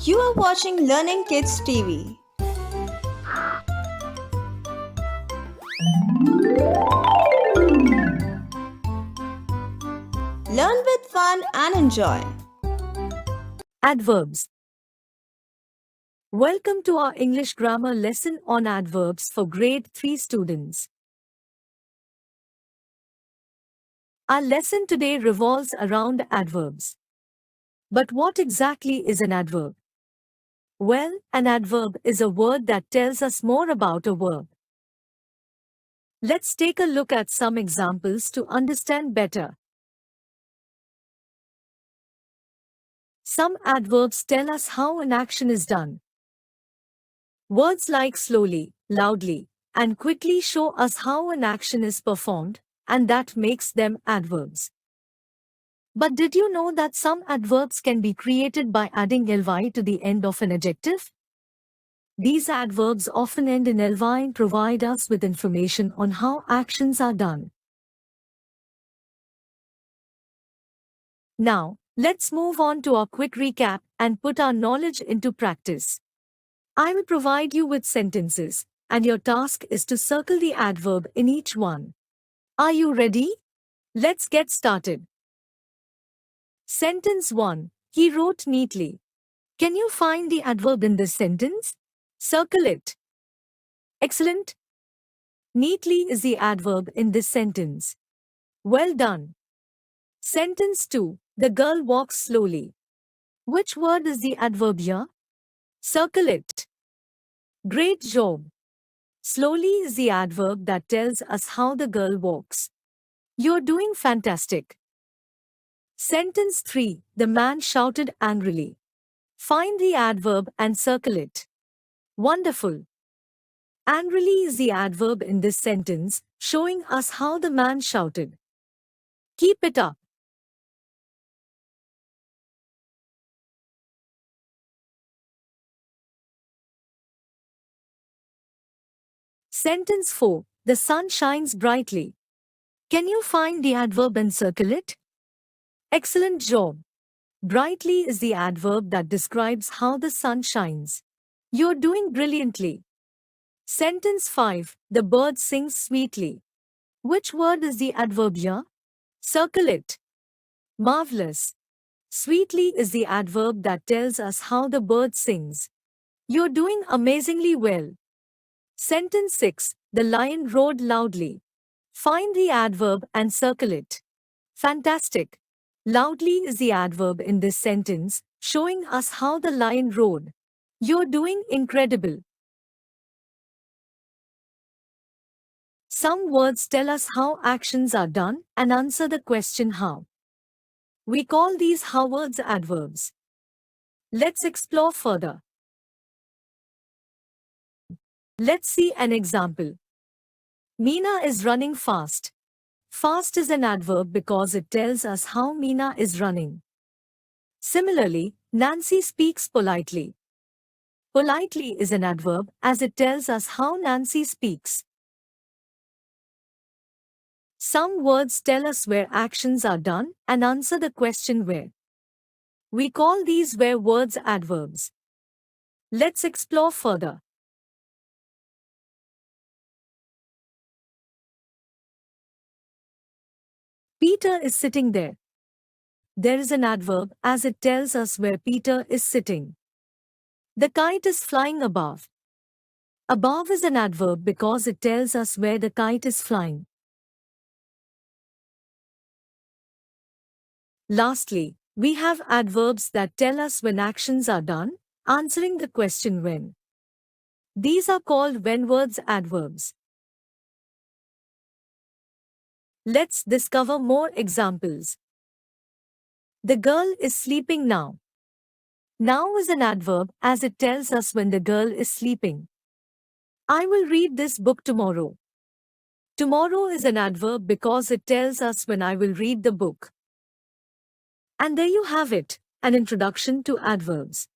You are watching Learning Kids TV. Learn with fun and enjoy. Adverbs. Welcome to our English grammar lesson on adverbs for grade 3 students. Our lesson today revolves around adverbs. But what exactly is an adverb? Well, an adverb is a word that tells us more about a verb. Let's take a look at some examples to understand better. Some adverbs tell us how an action is done. Words like slowly, loudly, and quickly show us how an action is performed, and that makes them adverbs. But did you know that some adverbs can be created by adding ly to the end of an adjective? These adverbs often end in ly and provide us with information on how actions are done. Now, let's move on to our quick recap and put our knowledge into practice. I will provide you with sentences, and your task is to circle the adverb in each one. Are you ready? Let's get started. Sentence 1. He wrote neatly. Can you find the adverb in this sentence? Circle it. Excellent. Neatly is the adverb in this sentence. Well done. Sentence 2. The girl walks slowly. Which word is the adverb here? Circle it. Great job. Slowly is the adverb that tells us how the girl walks. You're doing fantastic. Sentence 3. The man shouted angrily. Find the adverb and circle it. Wonderful. Angrily is the adverb in this sentence, showing us how the man shouted. Keep it up. Sentence 4. The sun shines brightly. Can you find the adverb and circle it? Excellent job. Brightly is the adverb that describes how the sun shines. You're doing brilliantly. Sentence 5. The bird sings sweetly. Which word is the adverb here? Circle it. Marvelous. Sweetly is the adverb that tells us how the bird sings. You're doing amazingly well. Sentence 6. The lion roared loudly. Find the adverb and circle it. Fantastic. Loudly is the adverb in this sentence, showing us how the lion roared. You're doing incredible. Some words tell us how actions are done and answer the question how. We call these how words adverbs. Let's explore further. Let's see an example. Meena is running fast. Fast is an adverb because it tells us how Meena is running. Similarly, Nancy speaks politely. Politely is an adverb as it tells us how Nancy speaks. Some words tell us where actions are done and answer the question where. We call these where words adverbs. Let's explore further. Peter is sitting there. There is an adverb as it tells us where Peter is sitting. The kite is flying above. Above is an adverb because it tells us where the kite is flying. Lastly, we have adverbs that tell us when actions are done, answering the question when. These are called when words adverbs. Let's discover more examples. The girl is sleeping now. Now is an adverb as it tells us when the girl is sleeping. I will read this book tomorrow. Tomorrow is an adverb because it tells us when I will read the book. And there you have it, an introduction to adverbs.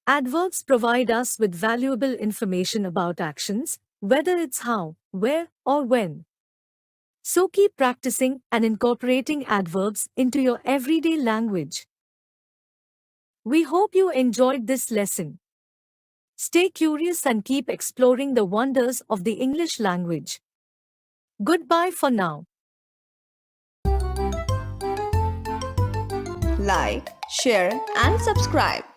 Adverbs provide us with valuable information about actions, whether it's how, where, or when. So keep practicing and incorporating adverbs into your everyday language. We hope you enjoyed this lesson. Stay curious and keep exploring the wonders of the English language. Goodbye for now. Like, share, and subscribe.